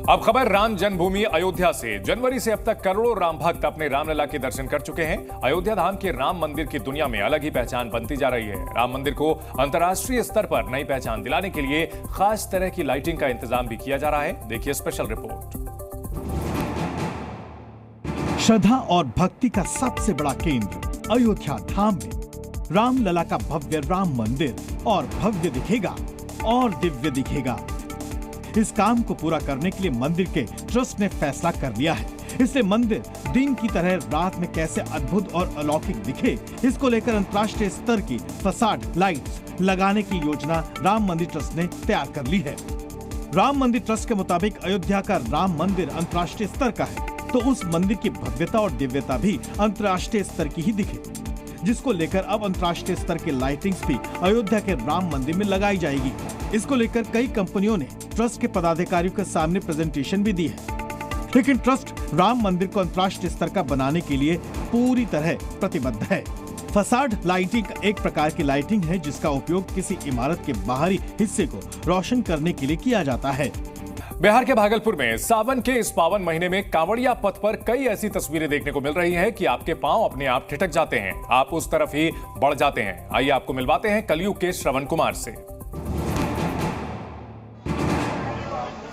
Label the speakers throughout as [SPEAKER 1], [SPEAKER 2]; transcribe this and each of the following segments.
[SPEAKER 1] अब खबर राम जन्मभूमि अयोध्या से। जनवरी से अब तक करोड़ों राम भक्त अपने रामलला के दर्शन कर चुके हैं। अयोध्या धाम के राम मंदिर की दुनिया में अलग ही पहचान बनती जा रही है। राम मंदिर को अंतर्राष्ट्रीय स्तर पर नई पहचान दिलाने के लिए खास तरह की लाइटिंग का इंतजाम भी किया जा रहा है। देखिए स्पेशल रिपोर्ट।
[SPEAKER 2] श्रद्धा और भक्ति का सबसे बड़ा केंद्र अयोध्या धाम में रामलला का भव्य राम मंदिर और भव्य दिखेगा और दिव्य दिखेगा। इस काम को पूरा करने के लिए मंदिर के ट्रस्ट ने फैसला कर लिया है। इसलिए मंदिर दिन की तरह रात में कैसे अद्भुत और अलौकिक दिखे, इसको लेकर अंतर्राष्ट्रीय स्तर की फसाड लाइट्स लगाने की योजना राम मंदिर ट्रस्ट ने तैयार कर ली है। राम मंदिर ट्रस्ट के मुताबिक अयोध्या का राम मंदिर अंतर्राष्ट्रीय स्तर का है, तो उस मंदिर की भव्यता और दिव्यता भी अंतर्राष्ट्रीय स्तर की ही दिखे, जिसको लेकर अब अंतर्राष्ट्रीय स्तर की लाइटिंग्स भी अयोध्या के राम मंदिर में लगाई जाएगी। इसको लेकर कई कंपनियों ने ट्रस्ट के पदाधिकारियों के सामने प्रेजेंटेशन भी दी है, लेकिन ट्रस्ट राम मंदिर को अंतर्राष्ट्रीय स्तर का बनाने के लिए पूरी तरह प्रतिबद्ध है। फसाड लाइटिंग एक प्रकार की लाइटिंग है जिसका उपयोग किसी इमारत के बाहरी हिस्से को रोशन करने के लिए किया जाता है।
[SPEAKER 1] बिहार के भागलपुर में सावन के इस पावन महीने में कांवड़िया पथ पर कई ऐसी तस्वीरें देखने को मिल रही हैं कि आपके पांव अपने आप ठिठक जाते हैं, आप उस तरफ ही बढ़ जाते हैं। आइए आपको मिलवाते हैं कलयुग के श्रवण कुमार से।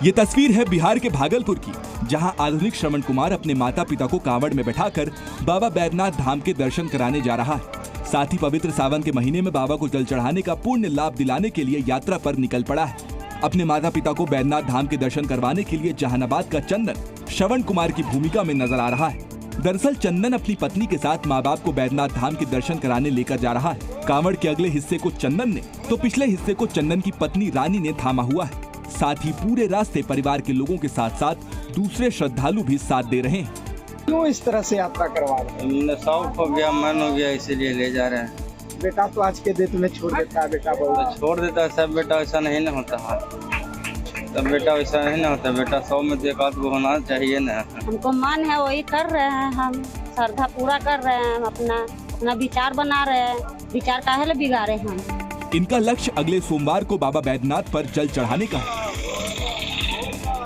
[SPEAKER 3] ये तस्वीर है बिहार के भागलपुर की, जहां आधुनिक श्रवण कुमार अपने माता पिता को कांवड़ में बैठाकर बाबा बैद्यनाथ धाम के दर्शन कराने जा रहा है। साथ ही पवित्र सावन के महीने में बाबा को जल चढ़ाने का पुण्य लाभ दिलाने के लिए यात्रा पर निकल पड़ा है। अपने माता पिता को बैद्यनाथ धाम के दर्शन करवाने के लिए जहानाबाद का चंदन श्रवण कुमार की भूमिका में नजर आ रहा है। दरअसल चंदन अपनी पत्नी के साथ माँ बाप को बैद्यनाथ धाम के दर्शन कराने लेकर जा रहा है। कांवड़ के अगले हिस्से को चंदन ने तो पिछले हिस्से को चंदन की पत्नी रानी ने थामा हुआ है। साथ ही पूरे रास्ते परिवार के लोगों के साथ साथ दूसरे श्रद्धालु भी साथ दे रहे हैं।
[SPEAKER 4] क्यों इस तरह से यात्रा करवा रहे हैं?
[SPEAKER 5] शौक हो गया, मन हो गया, इसीलिए ले जा रहे हैं।
[SPEAKER 4] बेटा तो आज के दिन में छोड़ देता है, बेटा बहुत
[SPEAKER 5] छोड़ देता है। सब बेटा ऐसा नहीं ना होता है, सब बेटा वैसा नहीं ना होता। बेटा 100 में तो एक आध गो होना चाहिए ना।
[SPEAKER 6] हमको मन है वही कर रहे हैं, हम श्रद्धा पूरा कर रहे हैं, अपना विचार बना रहे हैं। विचार काहे ले बिगाड़े हम।
[SPEAKER 3] इनका लक्ष्य अगले सोमवार को बाबा बैद्यनाथ पर जल चढ़ाने का है।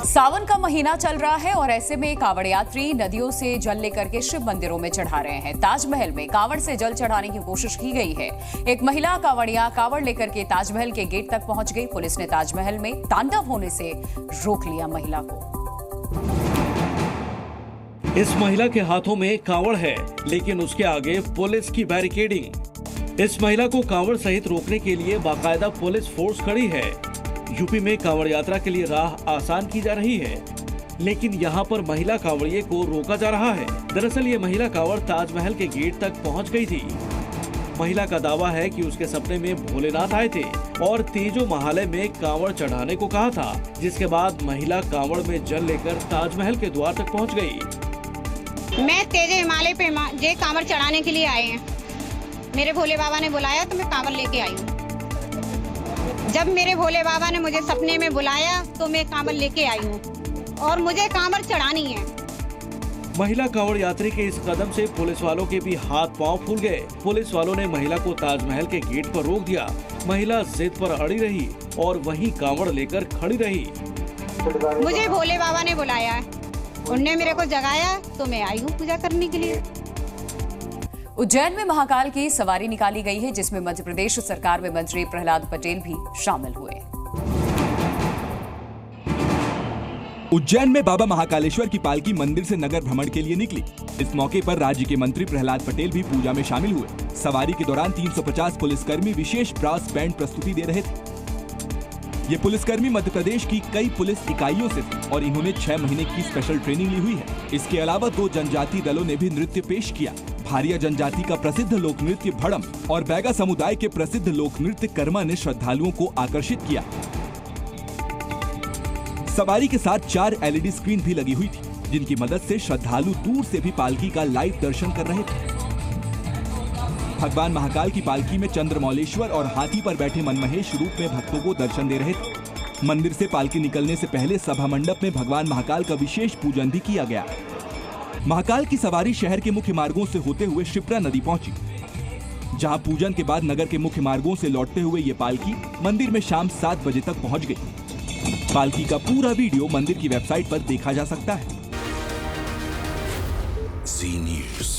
[SPEAKER 7] सावन का महीना चल रहा है और ऐसे में कांवड़ यात्री नदियों से जल लेकर के शिव मंदिरों में चढ़ा रहे हैं। ताजमहल में कांवड़ से जल चढ़ाने की कोशिश की गई है। एक महिला कांवड़िया कांवड़ लेकर के ताजमहल के गेट तक पहुंच गई। पुलिस ने ताजमहल में तांडव होने से रोक लिया महिला को।
[SPEAKER 8] इस महिला के हाथों में कांवड़ है, लेकिन उसके आगे पुलिस की बैरिकेडिंग। इस महिला को कांवड़ सहित रोकने के लिए बाकायदा पुलिस फोर्स खड़ी है। यूपी में कांवड़ यात्रा के लिए राह आसान की जा रही है, लेकिन यहाँ पर महिला कांवड़िये को रोका जा रहा है। दरअसल ये महिला कांवड़ ताजमहल के गेट तक पहुँच गई थी। महिला का दावा है कि उसके सपने में भोलेनाथ आए थे और तेजो महालय में कांवड़ चढ़ाने को कहा था, जिसके बाद महिला कांवड़ में जल लेकर ताजमहल के द्वार तक पहुँच गयी।
[SPEAKER 9] मैं तेजो हिमालय पे जे कांवड़ चढ़ाने के लिए आए हैं। मेरे भोले बाबा ने बुलाया तो मैं कांवड़ लेके आई हूँ। जब मेरे भोले बाबा ने मुझे सपने में बुलाया तो मैं कांवड़ लेके आई हूँ और मुझे कांवड़ चढ़ानी है।
[SPEAKER 8] महिला कांवड़ यात्री के इस कदम से पुलिस वालों के भी हाथ पांव फूल गए। पुलिस वालों ने महिला को ताजमहल के गेट पर रोक दिया। महिला जिद पर अड़ी रही और वहीं कांवड़ लेकर खड़ी रही।
[SPEAKER 9] मुझे भोले बाबा ने बुलाया है, उनने मेरे को जगाया तो मैं आई हूँ पूजा करने के लिए।
[SPEAKER 7] उज्जैन में महाकाल की सवारी निकाली गई है, जिसमें मध्य प्रदेश सरकार में मंत्री प्रहलाद पटेल भी शामिल हुए।
[SPEAKER 3] उज्जैन में बाबा महाकालेश्वर की पालकी मंदिर से नगर भ्रमण के लिए निकली। इस मौके पर राज्य के मंत्री प्रहलाद पटेल भी पूजा में शामिल हुए। सवारी के दौरान 350 पुलिसकर्मी विशेष ब्रास बैंड प्रस्तुति दे रहे थे। ये पुलिसकर्मी मध्य प्रदेश की कई पुलिस इकाइयों से थे और इन्होंने 6 महीने की स्पेशल ट्रेनिंग ली हुई है। इसके अलावा 2 जनजातीय दलों ने भी नृत्य पेश किया। भारिया जनजाति का प्रसिद्ध लोक नृत्य भड़म और बैगा समुदाय के प्रसिद्ध लोक नृत्य कर्मा ने श्रद्धालुओं को आकर्षित किया। सवारी के साथ 4 LED स्क्रीन भी लगी हुई थी, जिनकी मदद से श्रद्धालु दूर से भी पालकी का लाइव दर्शन कर रहे थे। भगवान महाकाल की पालकी में चंद्रमौलेश्वर और हाथी पर बैठे मनमहेश रूप में भक्तों को दर्शन दे रहे थे। मंदिर से पालकी निकलने से पहले सभा मंडप में भगवान महाकाल का विशेष पूजन भी किया गया। महाकाल की सवारी शहर के मुख्य मार्गों से होते हुए शिप्रा नदी पहुंची, जहां पूजन के बाद नगर के मुख्य मार्गों से लौटते हुए ये पालकी मंदिर में शाम 7 बजे तक पहुंच गई। पालकी का पूरा वीडियो मंदिर की वेबसाइट पर देखा जा सकता है।
[SPEAKER 10] Zee News।